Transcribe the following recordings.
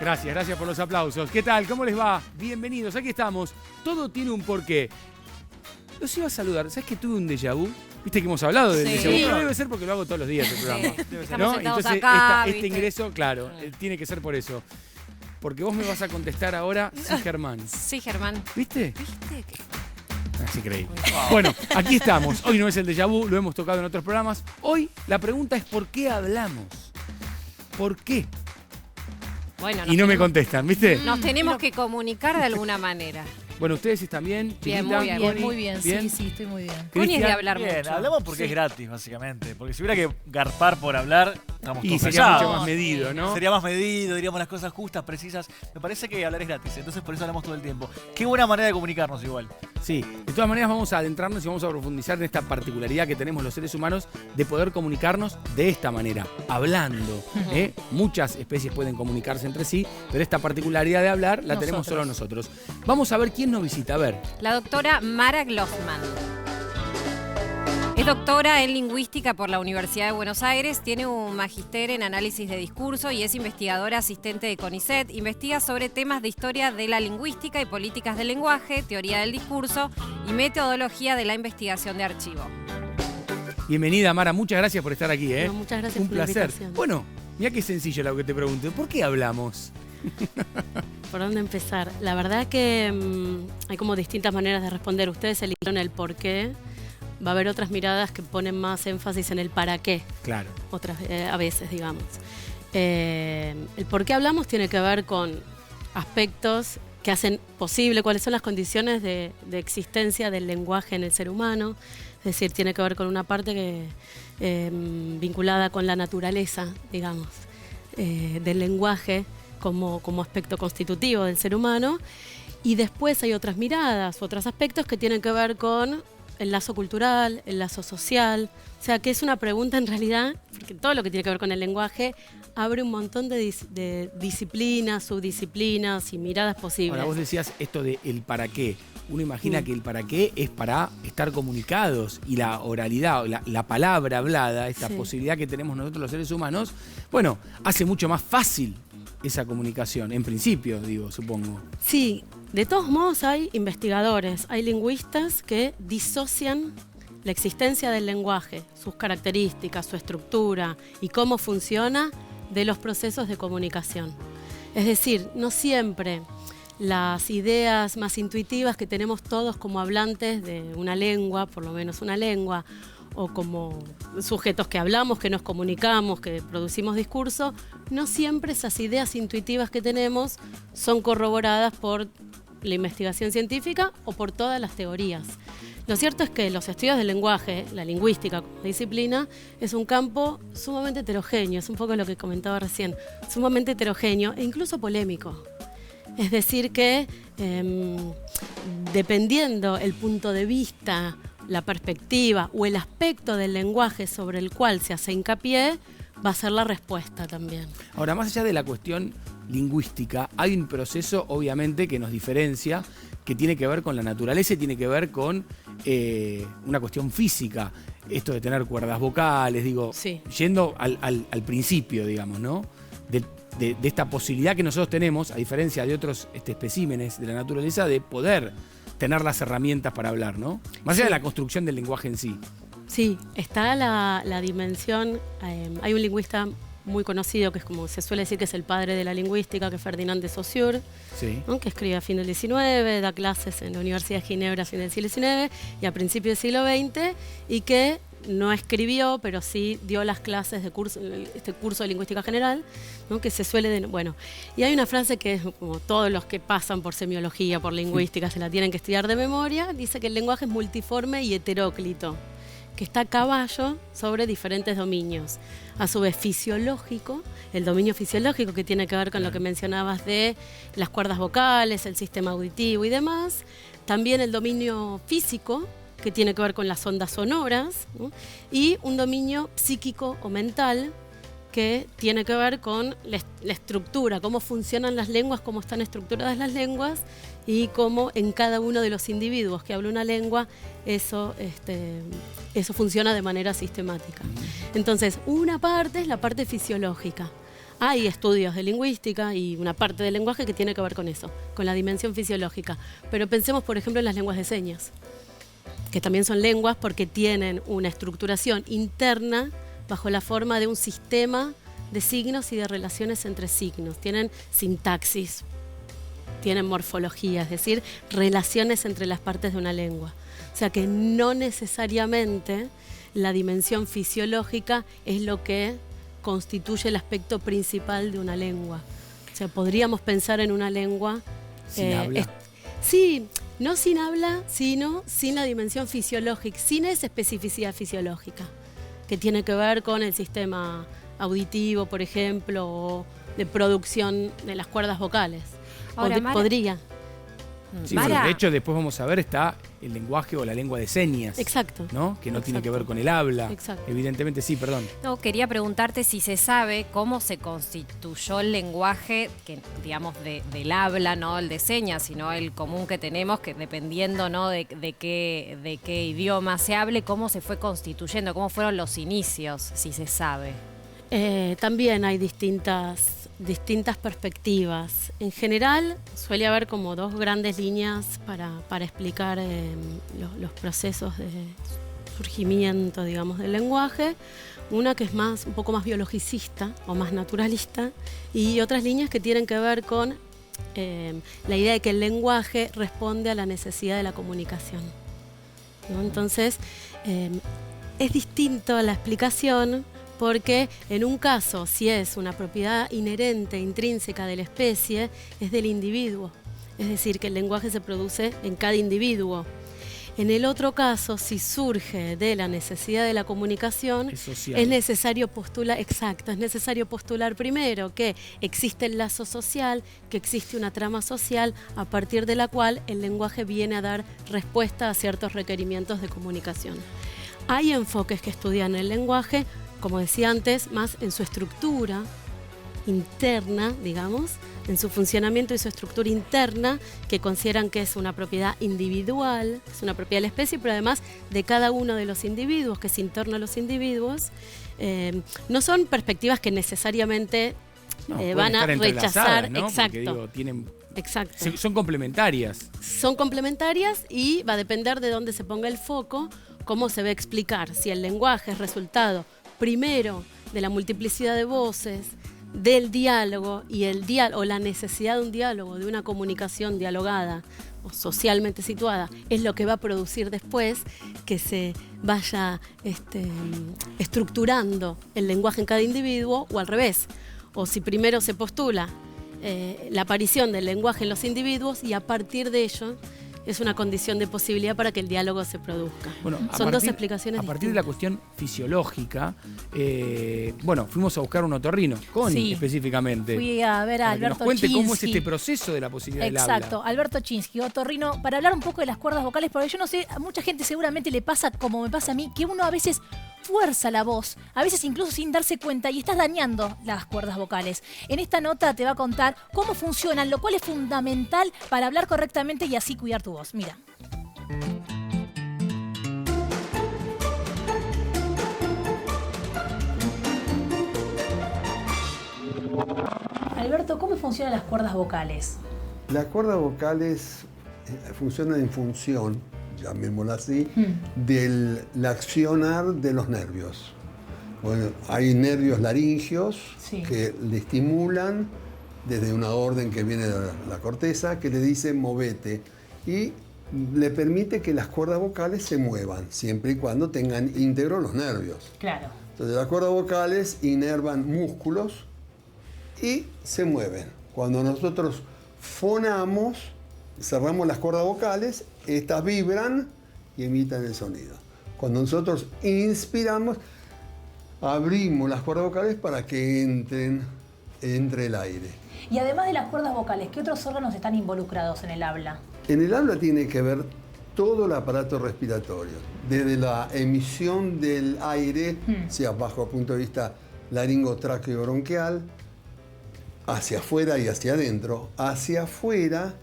Gracias por los aplausos. ¿Qué tal? ¿Cómo les va? Bienvenidos, aquí estamos. Todo tiene un porqué. Los iba a saludar. ¿Sabes que tuve un déjà vu? Viste que hemos hablado del déjà vu. Pero debe ser porque lo hago todos los días el programa. Estamos sentados Entonces, acá, este ingreso, claro, tiene que ser por eso. Porque vos me vas a contestar ahora, sí, Germán. Sí, Germán. ¿Viste? ¿Viste? Así creí. Bueno, aquí estamos. Hoy no es el déjà vu, lo hemos tocado en otros programas. Hoy la pregunta es ¿por qué hablamos? ¿Por qué? Bueno, Y no me contestan, ¿viste? Nos tenemos que comunicar de alguna manera. Bueno, ustedes están bien. Bien, Chiquita, muy bien. Connie, Muy bien, sí, estoy muy bien. Connie es de Cristian. hablar Bien, mucho. hablamos porque es gratis, básicamente. Porque si hubiera que garpar por hablar, estamos Y todos sería callados. mucho más medido, ¿no? Sería más medido, diríamos las cosas justas, precisas. Me parece que hablar es gratis, entonces por eso hablamos todo el tiempo. Qué buena manera de comunicarnos igual. Sí, de todas maneras vamos a adentrarnos y vamos a profundizar en esta particularidad que tenemos los seres humanos de poder comunicarnos de esta manera, hablando. Muchas especies pueden comunicarse entre sí, pero esta particularidad de hablar la tenemos solo nosotros. Vamos a ver quién nos visita. A ver. La doctora Mara Glossman. Es doctora en lingüística por la Universidad de Buenos Aires, tiene un magíster en análisis de discurso y es investigadora asistente de CONICET. Investiga sobre temas de historia de la lingüística y políticas del lenguaje, teoría del discurso y metodología de la investigación de archivo. Bienvenida, Mara. Muchas gracias por estar aquí. No, muchas gracias Un por la placer. invitación. Bueno, mira qué sencillo lo que te pregunto. ¿Por qué hablamos? ¿Por dónde empezar? La verdad que hay como distintas maneras de responder. Ustedes eligieron el por qué. Va a haber otras miradas que ponen más énfasis en el para qué. Claro. Otras a veces, digamos. El por qué hablamos tiene que ver con aspectos que hacen posible, cuáles son las condiciones de existencia del lenguaje en el ser humano. Es decir, tiene que ver con una parte que, vinculada con la naturaleza, digamos, del lenguaje como aspecto constitutivo del ser humano. Y después hay otras miradas, otros aspectos que tienen que ver con el lazo cultural, el lazo social. O sea, que es una pregunta en realidad, porque todo lo que tiene que ver con el lenguaje abre un montón de disciplinas, subdisciplinas y miradas posibles. Ahora, vos decías esto de el para qué. Uno imagina que el para qué es para estar comunicados y la oralidad, la palabra hablada, esta posibilidad que tenemos nosotros los seres humanos, bueno, hace mucho más fácil esa comunicación, en principio, digo, supongo. Sí, de todos modos hay investigadores, hay lingüistas que disocian la existencia del lenguaje, sus características, su estructura y cómo funciona de los procesos de comunicación. Es decir, no siempre las ideas más intuitivas que tenemos todos como hablantes de una lengua, por lo menos una lengua, o como sujetos que hablamos, que nos comunicamos, que producimos discurso, no siempre esas ideas intuitivas que tenemos son corroboradas por la investigación científica o por todas las teorías. Lo cierto es que los estudios del lenguaje, la lingüística como disciplina, es un campo sumamente heterogéneo, es un poco lo que comentaba recién, sumamente heterogéneo e incluso polémico. Es decir que dependiendo el punto de vista, la perspectiva o el aspecto del lenguaje sobre el cual se hace hincapié, va a ser la respuesta también. Ahora, más allá de la cuestión lingüística, hay un proceso, obviamente, que nos diferencia, que tiene que ver con la naturaleza y tiene que ver con una cuestión física. Esto de tener cuerdas vocales, digo, yendo al principio, digamos, ¿no? De esta posibilidad que nosotros tenemos, a diferencia de otros especímenes de la naturaleza, de poder tener las herramientas para hablar, ¿no? Más allá de la construcción del lenguaje en sí. Sí, está la dimensión, hay un lingüista muy conocido que es como se suele decir que es el padre de la lingüística, que es Ferdinand de Saussure, ¿no? Que escribe a fin del XIX, da clases en la Universidad de Ginebra a fin del siglo XIX y a principios del siglo XX, y que no escribió, pero sí dio las clases de este curso de lingüística general, ¿no? Que se suele... y hay una frase que es como todos los que pasan por semiología, por lingüística, se la tienen que estudiar de memoria, dice que el lenguaje es multiforme y heteróclito, que está a caballo sobre diferentes dominios. A su vez fisiológico, el dominio fisiológico que tiene que ver con lo que mencionabas de las cuerdas vocales, el sistema auditivo y demás. También el dominio físico, que tiene que ver con las ondas sonoras, ¿no? Y un dominio psíquico o mental que tiene que ver con la estructura, cómo funcionan las lenguas, cómo están estructuradas las lenguas y cómo en cada uno de los individuos que habla una lengua eso funciona de manera sistemática. Entonces, una parte es la parte fisiológica. Hay estudios de lingüística y una parte del lenguaje que tiene que ver con eso, con la dimensión fisiológica. Pero pensemos, por ejemplo, en las lenguas de señas, que también son lenguas porque tienen una estructuración interna bajo la forma de un sistema de signos y de relaciones entre signos. Tienen sintaxis, tienen morfología, es decir, relaciones entre las partes de una lengua. O sea que no necesariamente la dimensión fisiológica es lo que constituye el aspecto principal de una lengua. O sea, podríamos pensar en una lengua... ¿Sin habla? Sí, no sin habla, sino sin la dimensión fisiológica, sin esa especificidad fisiológica, que tiene que ver con el sistema auditivo, por ejemplo, o de producción de las cuerdas vocales. Ahora, Podría. Sí, bueno, de hecho, después vamos a ver, está el lenguaje o la lengua de señas. Exacto. ¿No? Que no tiene que ver con el habla. Exacto. Evidentemente sí, perdón. No, quería preguntarte si se sabe cómo se constituyó el lenguaje, que digamos del habla, no el de señas, sino el común que tenemos, que dependiendo, ¿no?, de qué idioma se hable, cómo se fue constituyendo, cómo fueron los inicios, si se sabe. También hay distintas perspectivas. En general suele haber como dos grandes líneas para explicar los procesos de surgimiento, digamos, del lenguaje. Una que es un poco más biologicista o más naturalista, y otras líneas que tienen que ver con la idea de que el lenguaje responde a la necesidad de la comunicación, ¿no? Entonces, es distinto la explicación, porque en un caso, si es una propiedad inherente, intrínseca de la especie, es del individuo. Es decir, que el lenguaje se produce en cada individuo. En el otro caso, si surge de la necesidad de la comunicación, es necesario postular primero que existe el lazo social, que existe una trama social a partir de la cual el lenguaje viene a dar respuesta a ciertos requerimientos de comunicación. Hay enfoques que estudian el lenguaje, como decía antes, más en su estructura interna, digamos, en su funcionamiento y su estructura interna, que consideran que es una propiedad individual, es una propiedad de la especie, pero además de cada uno de los individuos, que es interno a los individuos. No son perspectivas que necesariamente van a rechazar, ¿no? Exacto. Porque, Exacto. Son complementarias. Son complementarias y va a depender de dónde se ponga el foco, cómo se va a explicar. Si el lenguaje es resultado primero de la multiplicidad de voces, del diálogo o la necesidad de un diálogo, de una comunicación dialogada o socialmente situada, es lo que va a producir después que se vaya estructurando el lenguaje en cada individuo, o al revés. O si primero se postula la aparición del lenguaje en los individuos y a partir de ello es una condición de posibilidad para que el diálogo se produzca. Bueno, son dos explicaciones distintas. A partir de la cuestión fisiológica, fuimos a buscar un otorrino, Connie específicamente. Fui a ver a Alberto Chinsky. Que nos cuente cómo es este proceso de la posibilidad del habla. Exacto, Alberto Chinsky, otorrino, para hablar un poco de las cuerdas vocales, porque yo no sé, a mucha gente seguramente le pasa, como me pasa a mí, que uno a veces fuerza la voz, a veces incluso sin darse cuenta, y estás dañando las cuerdas vocales. En esta nota te va a contar cómo funcionan, lo cual es fundamental para hablar correctamente y así cuidar tu voz. Mira. Alberto, ¿cómo funcionan las cuerdas vocales? Las cuerdas vocales funcionan en función, llamémoslo así, del accionar de los nervios. Bueno, hay nervios laringios que le estimulan desde una orden que viene de la corteza, que le dice movete, y le permite que las cuerdas vocales se muevan, siempre y cuando tengan íntegros los nervios. Claro. Entonces las cuerdas vocales inervan músculos y se mueven. Cuando nosotros fonamos, cerramos las cuerdas vocales, estas vibran y emitan el sonido. Cuando nosotros inspiramos, abrimos las cuerdas vocales para que entre el aire. Y además de las cuerdas vocales, ¿qué otros órganos están involucrados en el habla? En el habla tiene que ver todo el aparato respiratorio, desde la emisión del aire, sea bajo el punto de vista laringo-tráqueo-bronquial, hacia afuera y hacia adentro. Hacia afuera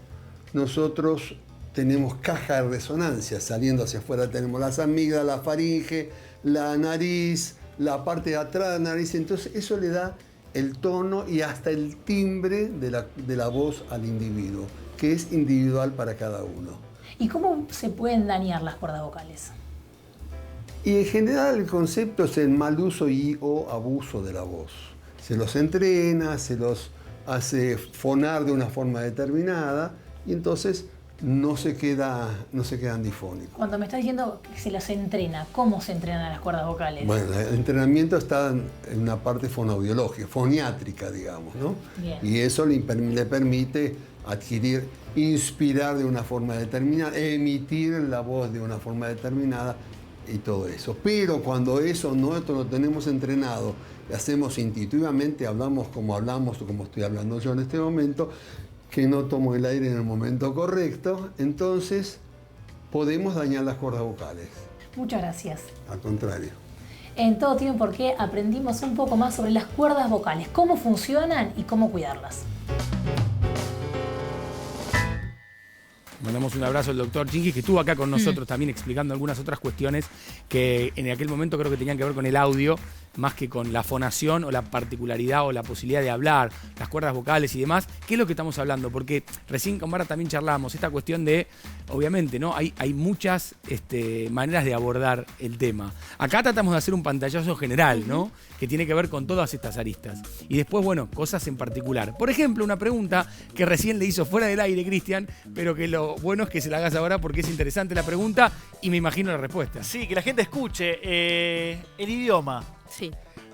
nosotros tenemos caja de resonancia, saliendo hacia afuera tenemos las amígdalas, la faringe, la nariz, la parte de atrás de la nariz, entonces eso le da el tono y hasta el timbre de la voz al individuo, que es individual para cada uno. ¿Y cómo se pueden dañar las cuerdas vocales? Y en general el concepto es el mal uso o abuso de la voz. Se los entrena, se los hace fonar de una forma determinada y entonces no se quedan difónicos. Cuando me estás diciendo que se las entrena, ¿cómo se entrenan las cuerdas vocales? Bueno, el entrenamiento está en una parte fonoaudiológica, foniátrica, digamos, ¿no? Bien. Y eso le permite adquirir, inspirar de una forma determinada, emitir la voz de una forma determinada y todo eso. Pero cuando eso nosotros lo tenemos entrenado, hacemos intuitivamente, hablamos como estoy hablando yo en este momento, que no tomo el aire en el momento correcto, entonces podemos dañar las cuerdas vocales. Muchas gracias. Al contrario. En Todo Tiene un Porqué aprendimos un poco más sobre las cuerdas vocales, cómo funcionan y cómo cuidarlas. Mandamos un abrazo al doctor Chinguis, que estuvo acá con nosotros también explicando algunas otras cuestiones que en aquel momento creo que tenían que ver con el audio, más que con la fonación o la particularidad o la posibilidad de hablar, las cuerdas vocales y demás. ¿Qué es lo que estamos hablando? Porque recién con Mara también charlábamos esta cuestión de, obviamente, ¿no? Hay muchas maneras de abordar el tema. Acá tratamos de hacer un pantallazo general, ¿no? Que tiene que ver con todas estas aristas. Y después, bueno, cosas en particular. Por ejemplo, una pregunta que recién le hizo fuera del aire Cristian, pero que lo bueno es que se la hagas ahora porque es interesante la pregunta y me imagino la respuesta. Sí, que la gente escuche. El idioma. Sí.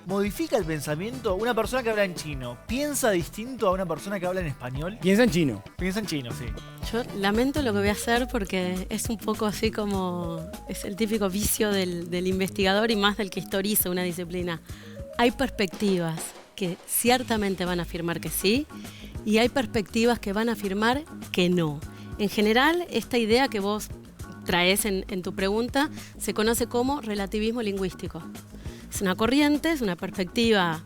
¿Modifica el pensamiento? Una persona que habla en chino, ¿piensa distinto a una persona que habla en español? Piensa en chino. Piensa en chino, sí. Yo lamento lo que voy a hacer porque es un poco así como... Es el típico vicio del investigador y más del que historiza una disciplina. Hay perspectivas que ciertamente van a afirmar que sí y hay perspectivas que van a afirmar que no. En general, esta idea que vos traes en tu pregunta se conoce como relativismo lingüístico. Es una corriente, es una perspectiva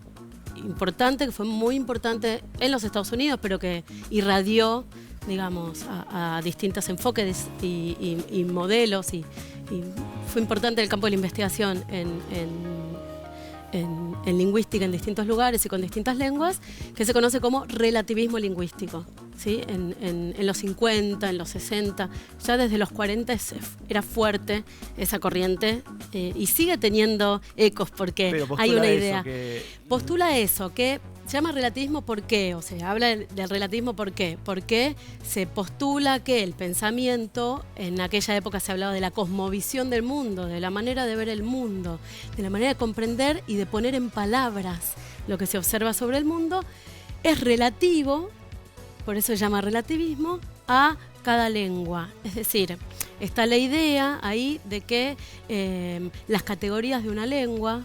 importante, que fue muy importante en los Estados Unidos, pero que irradió, digamos, a distintos enfoques y modelos, y fue importante en el campo de la investigación en lingüística en distintos lugares y con distintas lenguas, que se conoce como relativismo lingüístico. ¿Sí? En los 50, en los 60, ya desde los 40 era fuerte esa corriente y sigue teniendo ecos porque hay una idea. Postula eso, que se llama relativismo ¿por qué? O sea, habla del relativismo ¿por qué? Porque se postula que el pensamiento, en aquella época se hablaba de la cosmovisión del mundo, de la manera de ver el mundo, de la manera de comprender y de poner en palabras lo que se observa sobre el mundo, es relativo. Por eso se llama relativismo, a cada lengua. Es decir, está la idea ahí de que las categorías de una lengua,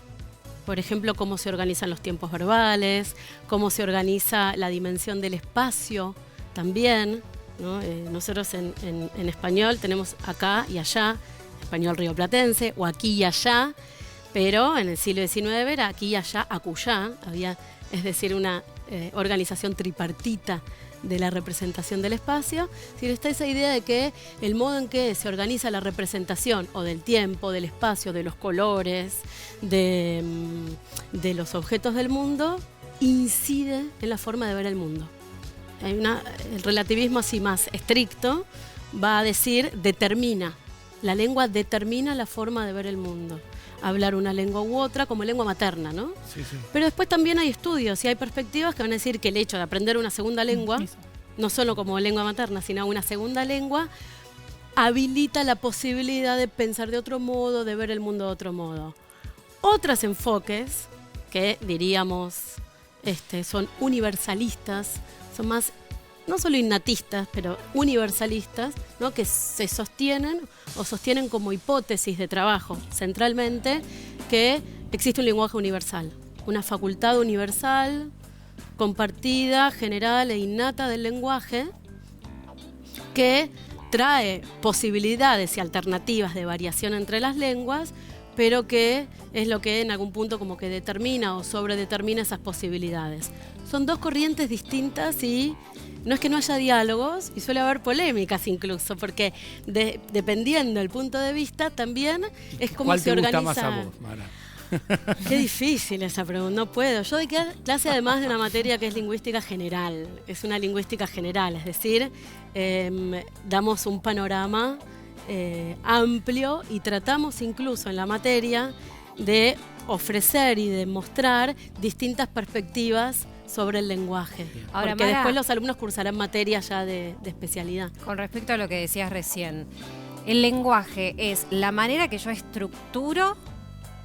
por ejemplo, cómo se organizan los tiempos verbales, cómo se organiza la dimensión del espacio también, ¿no? Nosotros en español tenemos acá y allá, español rioplatense, o aquí y allá, pero en el siglo XIX era aquí y allá, acullá, había, es decir, una organización tripartita de la representación del espacio. Si está esa idea de que el modo en que se organiza la representación o del tiempo, del espacio, de los colores, de los objetos del mundo, incide en la forma de ver el mundo. El relativismo así más estricto va a decir determina. La lengua determina la forma de ver el mundo. Hablar una lengua u otra como lengua materna, ¿no? Sí, sí. Pero después también hay estudios y hay perspectivas que van a decir que el hecho de aprender una segunda lengua, no solo como lengua materna, sino una segunda lengua, habilita la posibilidad de pensar de otro modo, de ver el mundo de otro modo. Otros enfoques que diríamos son universalistas, son más no solo innatistas, pero universalistas, ¿no? Que se sostienen como hipótesis de trabajo centralmente que existe un lenguaje universal, una facultad universal, compartida, general e innata del lenguaje que trae posibilidades y alternativas de variación entre las lenguas, pero que es lo que en algún punto como que determina o sobredetermina esas posibilidades. Son dos corrientes distintas y no es que no haya diálogos, y suele haber polémicas incluso, porque dependiendo del punto de vista también es como se organiza. ¿Cuál te gusta más a vos, Mara? Qué difícil esa pregunta, no puedo. Yo doy clase además de una materia que es lingüística general, es una lingüística general, es decir, damos un panorama amplio y tratamos incluso en la materia de ofrecer y de mostrar distintas perspectivas sobre el lenguaje. Ahora, porque Mara, después los alumnos cursarán materias ya de especialidad. Con respecto a lo que decías recién, ¿el lenguaje es la manera que yo estructuro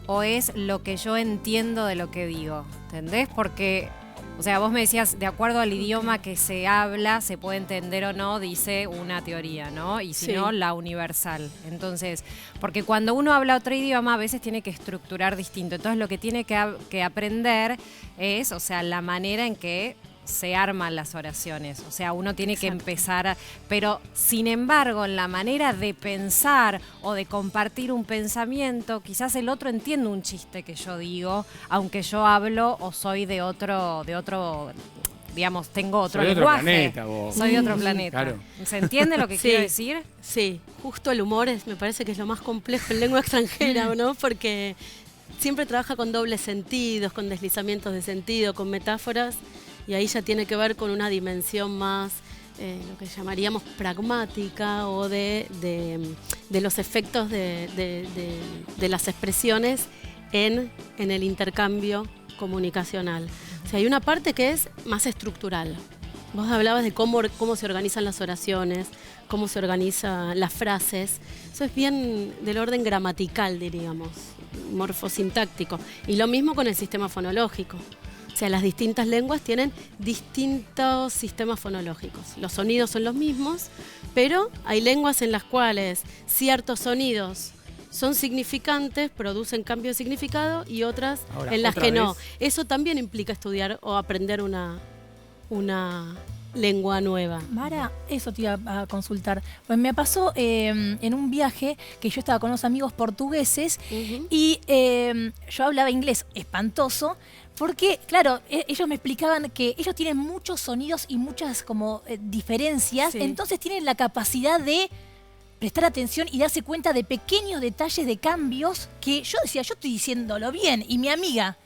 o es lo que yo entiendo de lo que digo? ¿Entendés? Porque, o sea, vos me decías, de acuerdo al idioma que se habla, se puede entender o no, dice una teoría, ¿no? Y si no, la universal. Entonces, porque cuando uno habla otro idioma, a veces tiene que estructurar distinto. Entonces, lo que tiene que aprender es, o sea, la manera en que se arman las oraciones, o sea, uno tiene que empezar, pero sin embargo, en la manera de pensar o de compartir un pensamiento, quizás el otro entiende un chiste que yo digo, aunque yo hablo o soy de otro, digamos, tengo otro lenguaje. Planeta, vos. Soy de otro planeta. Claro. ¿Se entiende lo que quiero decir? Sí, justo el humor me parece que es lo más complejo en lengua extranjera, ¿no? Porque siempre trabaja con dobles sentidos, con deslizamientos de sentido, con metáforas. Y ahí ya tiene que ver con una dimensión más, lo que llamaríamos pragmática o de los efectos de las expresiones en el intercambio comunicacional. O sea, hay una parte que es más estructural. Vos hablabas de cómo se organizan las oraciones, cómo se organizan las frases. Eso es bien del orden gramatical, diríamos, morfosintáctico. Y lo mismo con el sistema fonológico. O sea, las distintas lenguas tienen distintos sistemas fonológicos. Los sonidos son los mismos, pero hay lenguas en las cuales ciertos sonidos son significantes, producen cambio de significado, y otras en las que no. Eso también implica estudiar o aprender una lengua nueva. Mara, eso te iba a consultar. Pues me pasó en un viaje que yo estaba con unos amigos portugueses y yo hablaba inglés espantoso, porque, claro, ellos me explicaban que ellos tienen muchos sonidos y muchas como diferencias, entonces tienen la capacidad de prestar atención y darse cuenta de pequeños detalles de cambios que yo decía, yo estoy diciéndolo bien, y mi amiga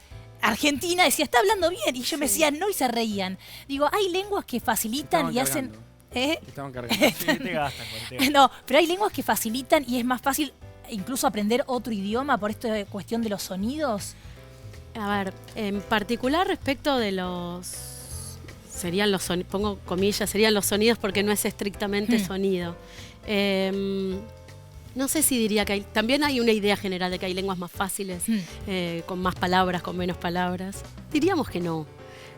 argentina decía, está hablando bien, y yo me decía, no, y se reían. Digo, hay lenguas que facilitan y hacen... Estaban cargando. Sí, te gastan. No, pero hay lenguas que facilitan y es más fácil incluso aprender otro idioma por esta cuestión de los sonidos. A ver, en particular respecto de serían los sonidos, pongo comillas, serían los sonidos porque no es estrictamente sonido. No sé si diría que también hay una idea general de que hay lenguas más fáciles, con más palabras, con menos palabras. Diríamos que no.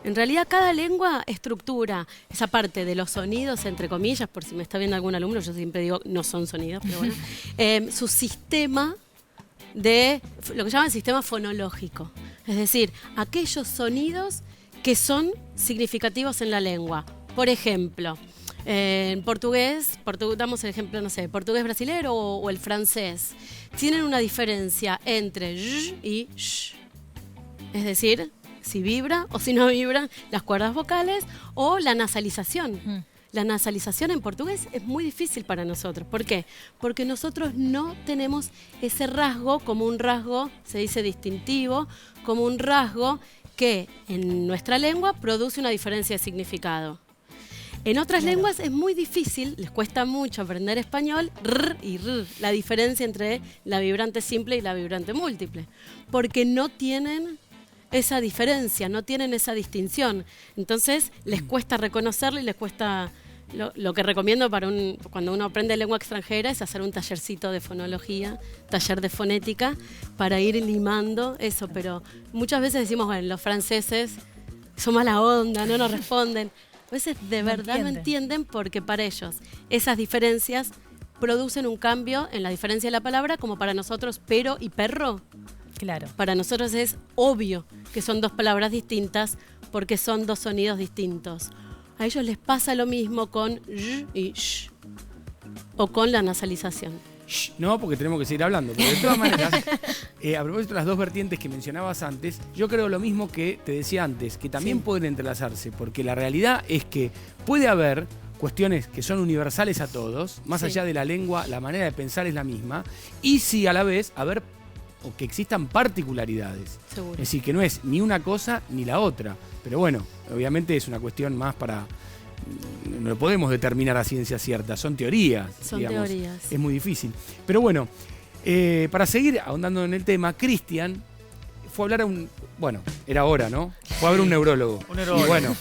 En realidad cada lengua estructura esa parte de los sonidos, entre comillas, por si me está viendo algún alumno, yo siempre digo no son sonidos, pero bueno, su sistema de lo que llaman sistema fonológico. Es decir, aquellos sonidos que son significativos en la lengua. Por ejemplo, en portugués, damos el ejemplo, no sé, portugués brasilero o el francés, tienen una diferencia entre y sh. Es decir, si vibra o si no vibran las cuerdas vocales o la nasalización. La nasalización en portugués es muy difícil para nosotros. ¿Por qué? Porque nosotros no tenemos ese rasgo como un rasgo, se dice distintivo, como un rasgo que en nuestra lengua produce una diferencia de significado. En otras lenguas es muy difícil, les cuesta mucho aprender español, r y r, la diferencia entre la vibrante simple y la vibrante múltiple, porque no tienen esa diferencia, no tienen esa distinción. Entonces les cuesta reconocerlo y les cuesta... Lo que recomiendo cuando uno aprende lengua extranjera es hacer un tallercito de fonología, taller de fonética, para ir limando eso. Pero muchas veces decimos, bueno, los franceses son mala onda, no nos responden. A veces de verdad no entienden porque para ellos esas diferencias producen un cambio en la diferencia de la palabra, como para nosotros pero y perro. Claro. Para nosotros es obvio que son dos palabras distintas porque son dos sonidos distintos. A ellos les pasa lo mismo con y y sh, o con la nasalización. No, porque tenemos que seguir hablando. Pero de todas maneras, a propósito de las dos vertientes que mencionabas antes, yo creo lo mismo que te decía antes, que también pueden entrelazarse, porque la realidad es que puede haber cuestiones que son universales a todos, más allá de la lengua, la manera de pensar es la misma, y sí a la vez haber o que existan particularidades. Seguro. Es decir, que no es ni una cosa ni la otra. Pero bueno, obviamente es una cuestión más para... No lo podemos determinar a ciencia cierta, son teorías. Son teorías. Es muy difícil. Pero bueno, para seguir ahondando en el tema, Cristian fue a hablar a un... Bueno, era hora, ¿no? Fue a ver un neurólogo. Un neurólogo. Y bueno,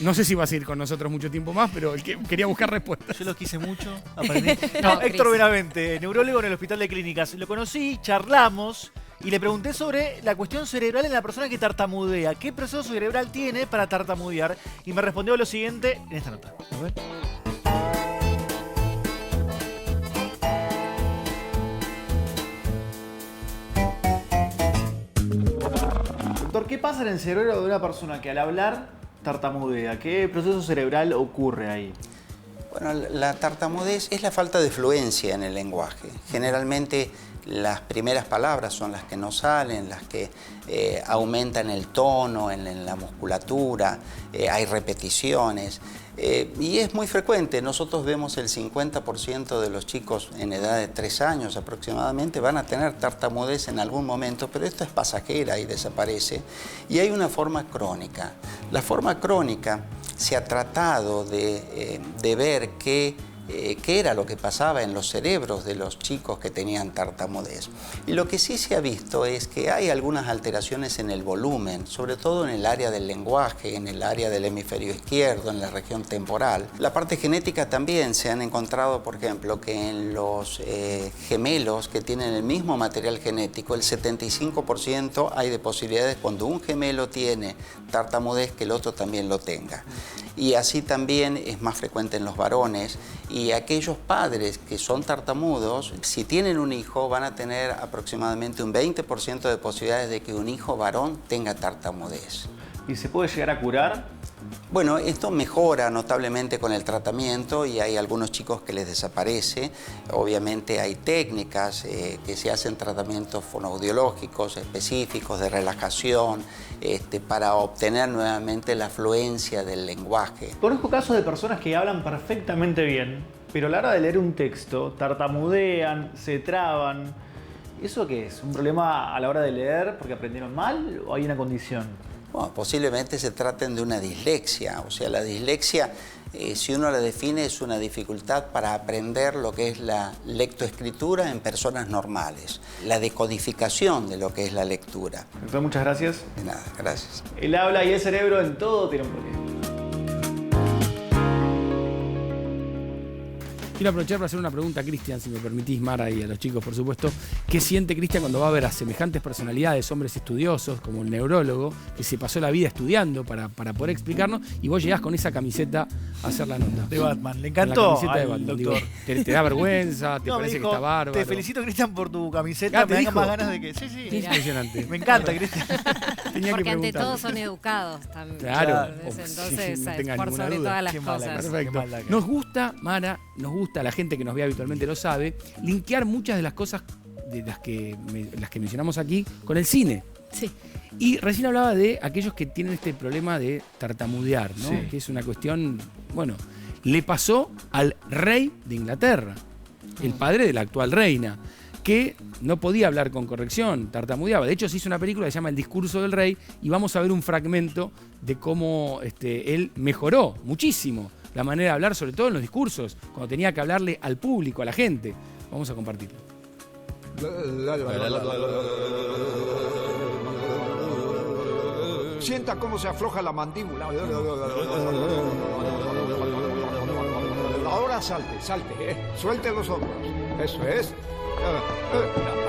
no sé si va a seguir con nosotros mucho tiempo más, pero el que quería buscar respuestas. Yo lo quise mucho, aprendí. No, Héctor Cris. Benavente, neurólogo en el Hospital de Clínicas. Lo conocí, charlamos y le pregunté sobre la cuestión cerebral en la persona que tartamudea. ¿Qué proceso cerebral tiene para tartamudear? Y me respondió lo siguiente en esta nota. A ver. Doctor, ¿qué pasa en el cerebro de una persona que al hablar tartamudea? ¿Qué proceso cerebral ocurre ahí? Bueno, la tartamudez es la falta de fluencia en el lenguaje. Generalmente las primeras palabras son las que no salen, las que aumentan el tono en la musculatura, hay repeticiones. Y es muy frecuente, nosotros vemos el 50% de los chicos en edad de 3 años aproximadamente van a tener tartamudez en algún momento, pero esto es pasajera y desaparece. Y hay una forma crónica. La forma crónica se ha tratado de ver qué era lo que pasaba en los cerebros de los chicos que tenían tartamudez. Y lo que sí se ha visto es que hay algunas alteraciones en el volumen, sobre todo en el área del lenguaje, en el área del hemisferio izquierdo, en la región temporal. La parte genética también se han encontrado, por ejemplo, que en los gemelos que tienen el mismo material genético, el 75% hay de posibilidades cuando un gemelo tiene tartamudez que el otro también lo tenga. Y así también es más frecuente en los varones. Y aquellos padres que son tartamudos, si tienen un hijo, van a tener aproximadamente un 20% de posibilidades de que un hijo varón tenga tartamudez. ¿Y se puede llegar a curar? Bueno, esto mejora notablemente con el tratamiento y hay algunos chicos que les desaparece. Obviamente hay técnicas que se hacen tratamientos fonoaudiológicos específicos de relajación para obtener nuevamente la fluencia del lenguaje. Conozco casos de personas que hablan perfectamente bien, pero a la hora de leer un texto tartamudean, se traban. ¿Eso qué es? ¿Un problema a la hora de leer porque aprendieron mal o hay una condición? Bueno, posiblemente se traten de una dislexia. O sea, la dislexia, si uno la define, es una dificultad para aprender lo que es la lectoescritura en personas normales. La decodificación de lo que es la lectura. Doctor, muchas gracias. De nada, gracias. El habla y el cerebro en todo tiene un porqué. Quiero aprovechar para hacer una pregunta a Cristian, si me permitís, Mara, y a los chicos, por supuesto. ¿Qué siente Cristian cuando va a ver a semejantes personalidades, hombres estudiosos, como el neurólogo, que se pasó la vida estudiando para poder explicarnos, y vos llegás con esa camiseta a hacer la nota? De Batman. Le encantó Con la camiseta de al Batman. doctor. Digo, ¿te da vergüenza? ¿Te No, parece me dijo, que está bárbaro? te felicito, Cristian, por tu camiseta. Ah, ¿te me dijo? dan más ganas de que... Sí, sí. Es impresionante. Me encanta, Cristian. Tenía Porque que ante preguntarle. todo son educados también. Claro. Entonces, no tengas por ninguna sobre duda. todas las Qué mala cosas. cosa. Perfecto. Qué maldad que Nos gusta, Mara, nos gusta, la gente que nos ve habitualmente lo sabe, linkear muchas de las cosas de las que mencionamos aquí con el cine. Sí. Y recién hablaba de aquellos que tienen este problema de tartamudear, ¿no? Sí. Que es una cuestión, bueno, le pasó al rey de Inglaterra, el padre de la actual reina, que no podía hablar con corrección, tartamudeaba. De hecho, se hizo una película que se llama El discurso del rey y vamos a ver un fragmento de cómo él mejoró muchísimo la manera de hablar, sobre todo en los discursos, cuando tenía que hablarle al público, a la gente. Vamos a compartirlo. Sienta cómo se afloja la mandíbula. Ahora salte, salte, suelte los hombros. Eso es.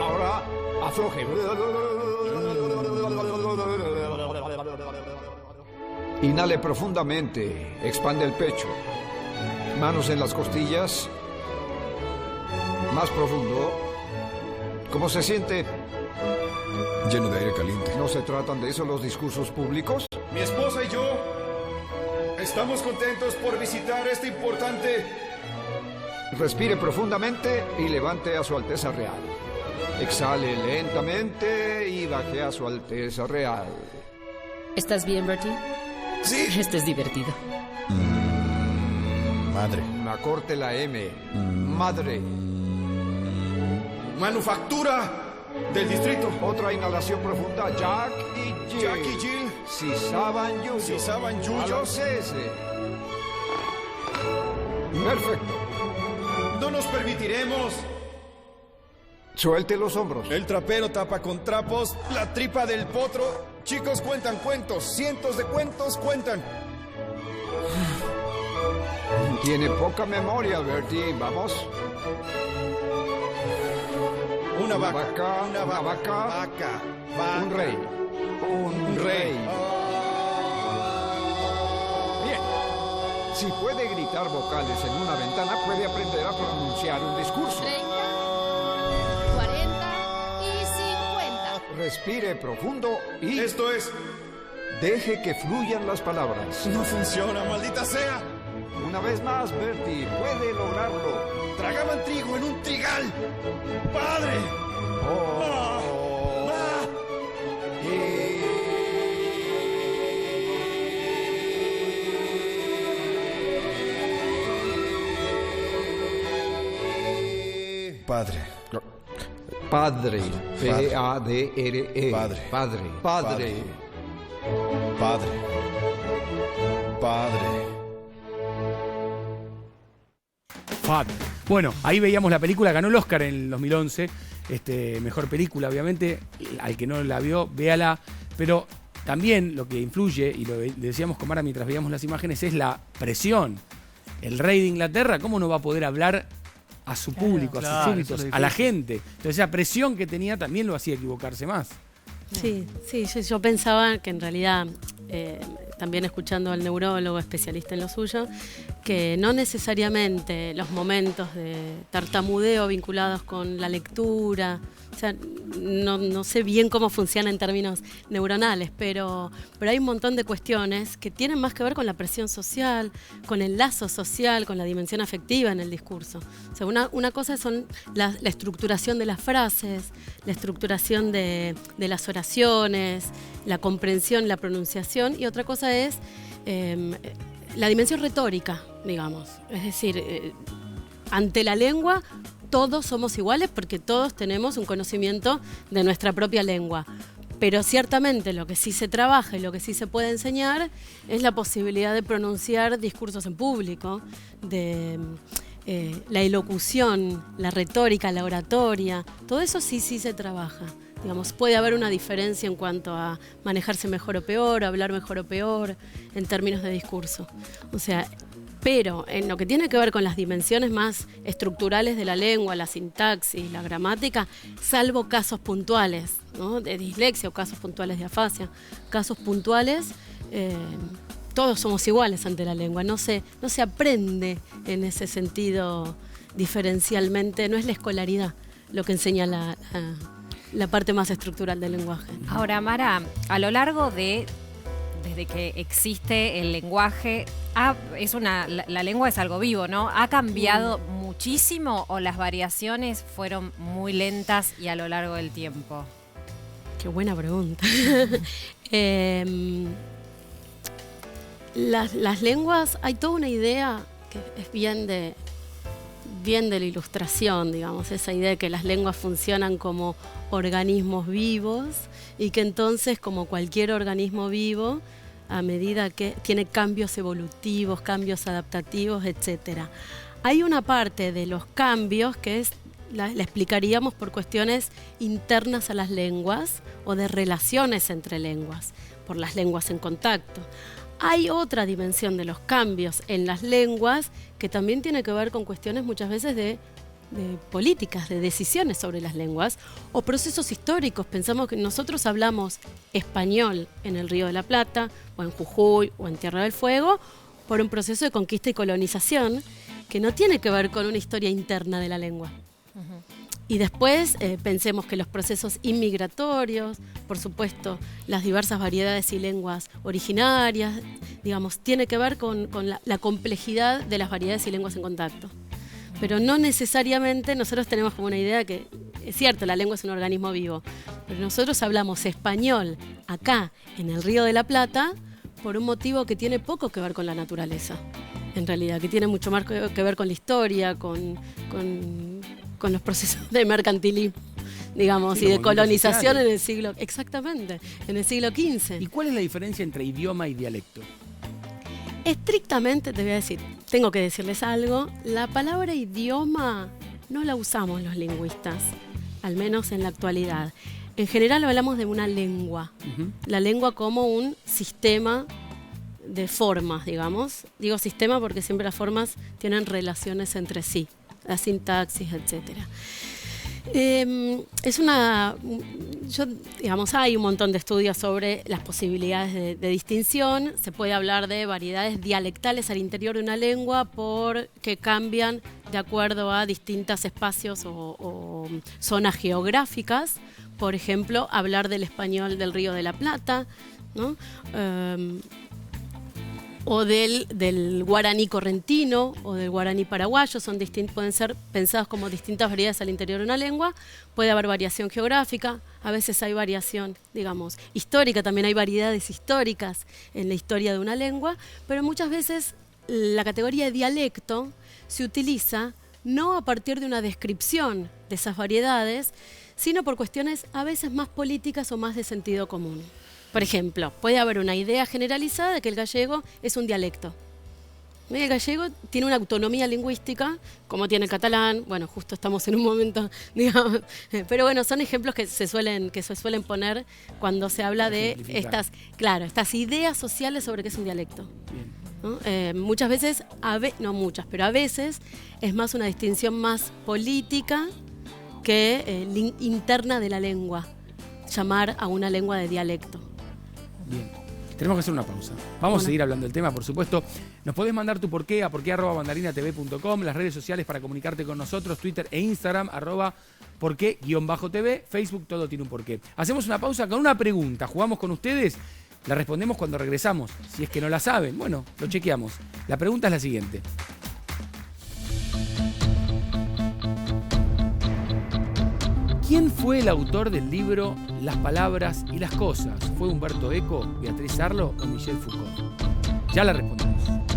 Ahora afloje. Inhale profundamente, expande el pecho. Manos en las costillas. Más profundo. ¿Cómo se siente? Lleno de aire caliente. ¿No se tratan de eso los discursos públicos? Mi esposa y yo estamos contentos por visitar este importante... Respire profundamente y levante a su Alteza Real. Exhale lentamente y baje a su Alteza Real. ¿Estás bien, Bertie? Sí. Esto es divertido. Madre. Acorte la M. Madre. Manufactura Del distrito. Otra inhalación profunda. Jack y Jill. Jack y Jill. Sisaban Yuyo. Sisaban Yuyo. A los S. Perfecto. No nos permitiremos. Suelte los hombros. El trapero tapa con trapos la tripa del potro. Chicos, cuentan cuentos. Cientos de cuentos cuentan. Tiene poca memoria, Bertie. Vamos. Una vaca. Una vaca. Vaca. Un rey. Un rey. Bien. Si puede gritar vocales en una ventana, puede aprender a pronunciar un discurso. 30, 40 y 50. Respire profundo y... Esto es... Deje que fluyan las palabras. No funciona, maldita sea. Una vez más, Bertie, puede lograrlo. Tragaban trigo en un trigal. ¡Padre! Padre. Padre. P-A-D-R-E. Padre. Padre. Padre. Padre. Padre. Padre. Bueno, ahí veíamos la película, ganó el Oscar en el 2011, mejor película, obviamente. Al que no la vio, véala. Pero también lo que influye, y lo decíamos con Mara mientras veíamos las imágenes, es la presión. El rey de Inglaterra, ¿cómo no va a poder hablar a su público, a sus súbditos, a la gente? Entonces esa presión que tenía también lo hacía equivocarse más. Sí, yo pensaba que en realidad, también escuchando al neurólogo especialista en lo suyo, que no necesariamente los momentos de tartamudeo vinculados con la lectura, o sea, no sé bien cómo funciona en términos neuronales, pero hay un montón de cuestiones que tienen más que ver con la presión social, con el lazo social, con la dimensión afectiva en el discurso. O sea, una cosa son la estructuración de las frases, la estructuración de las oraciones, la comprensión, la pronunciación, y otra cosa es la dimensión retórica, digamos. Es decir, ante la lengua todos somos iguales porque todos tenemos un conocimiento de nuestra propia lengua. Pero ciertamente lo que sí se trabaja y lo que sí se puede enseñar es la posibilidad de pronunciar discursos en público, de la elocución, la retórica, la oratoria. Todo eso sí se trabaja. Digamos, puede haber una diferencia en cuanto a manejarse mejor o peor, hablar mejor o peor en términos de discurso. O sea, pero en lo que tiene que ver con las dimensiones más estructurales de la lengua, la sintaxis, la gramática, salvo casos puntuales, ¿no?, de dislexia o casos puntuales de afasia, casos puntuales, todos somos iguales ante la lengua. No se aprende en ese sentido diferencialmente, no es la escolaridad lo que enseña la parte más estructural del lenguaje. Ahora, Mara, a lo largo desde que existe el lenguaje, la lengua es algo vivo, ¿no? ¿Ha cambiado muchísimo o las variaciones fueron muy lentas y a lo largo del tiempo? Qué buena pregunta. Las lenguas, hay toda una idea que es bien de la ilustración, digamos, esa idea de que las lenguas funcionan como organismos vivos y que entonces, como cualquier organismo vivo, a medida que tiene cambios evolutivos, cambios adaptativos, etc. Hay una parte de los cambios que la explicaríamos por cuestiones internas a las lenguas o de relaciones entre lenguas, por las lenguas en contacto. Hay otra dimensión de los cambios en las lenguas que también tiene que ver con cuestiones muchas veces de políticas, de decisiones sobre las lenguas o procesos históricos. Pensamos que nosotros hablamos español en el Río de la Plata o en Jujuy o en Tierra del Fuego por un proceso de conquista y colonización que no tiene que ver con una historia interna de la lengua. Y después pensemos que los procesos inmigratorios, por supuesto, las diversas variedades y lenguas originarias, digamos, tiene que ver con la complejidad de las variedades y lenguas en contacto. Pero no necesariamente nosotros tenemos como una idea que, es cierto, la lengua es un organismo vivo, pero nosotros hablamos español acá, en el Río de la Plata, por un motivo que tiene poco que ver con la naturaleza, en realidad, que tiene mucho más que ver con la historia, con los procesos de mercantilismo, digamos, Sí, y de los movimientos colonización sociales. en el siglo, exactamente, en el siglo XV. ¿Y cuál es la diferencia entre idioma y dialecto? Estrictamente, te voy a decir, tengo que decirles algo, la palabra idioma no la usamos los lingüistas, al menos en la actualidad. En general hablamos de una lengua, la lengua como un sistema de formas, digamos. Digo sistema porque siempre las formas tienen relaciones entre sí, la sintaxis, etcétera. Digamos, hay un montón de estudios sobre las posibilidades de distinción. Se puede hablar de variedades dialectales al interior de una lengua porque cambian de acuerdo a distintos espacios o zonas geográficas. Por ejemplo, hablar del español del Río de la Plata, ¿no? O del guaraní correntino o del guaraní paraguayo, pueden ser pensados como distintas variedades al interior de una lengua. Puede haber variación geográfica, a veces hay variación, digamos, histórica, también hay variedades históricas en la historia de una lengua, pero muchas veces la categoría de dialecto se utiliza no a partir de una descripción de esas variedades, sino por cuestiones a veces más políticas o más de sentido común. Por ejemplo, puede haber una idea generalizada de que el gallego es un dialecto. El gallego tiene una autonomía lingüística, como tiene el catalán. Bueno, justo estamos en un momento, digamos. Pero bueno, son ejemplos que se suelen poner cuando se habla de estas ideas sociales sobre qué es un dialecto. ¿No? Muchas veces, no muchas, pero a veces es más una distinción más política que interna de la lengua. Llamar a una lengua de dialecto. Bien. Tenemos que hacer una pausa. Vamos a seguir hablando del tema, por supuesto. Nos podés mandar tu porqué a porqué@mandarinatv.com, las redes sociales para comunicarte con nosotros, Twitter e Instagram, @porqué_tv, Facebook, todo tiene un porqué. Hacemos una pausa con una pregunta. Jugamos con ustedes, la respondemos cuando regresamos. Si es que no la saben, bueno, lo chequeamos. La pregunta es la siguiente. ¿Quién fue el autor del libro Las palabras y las cosas? ¿Fue Humberto Eco, Beatriz Arlo o Michel Foucault? Ya la respondemos.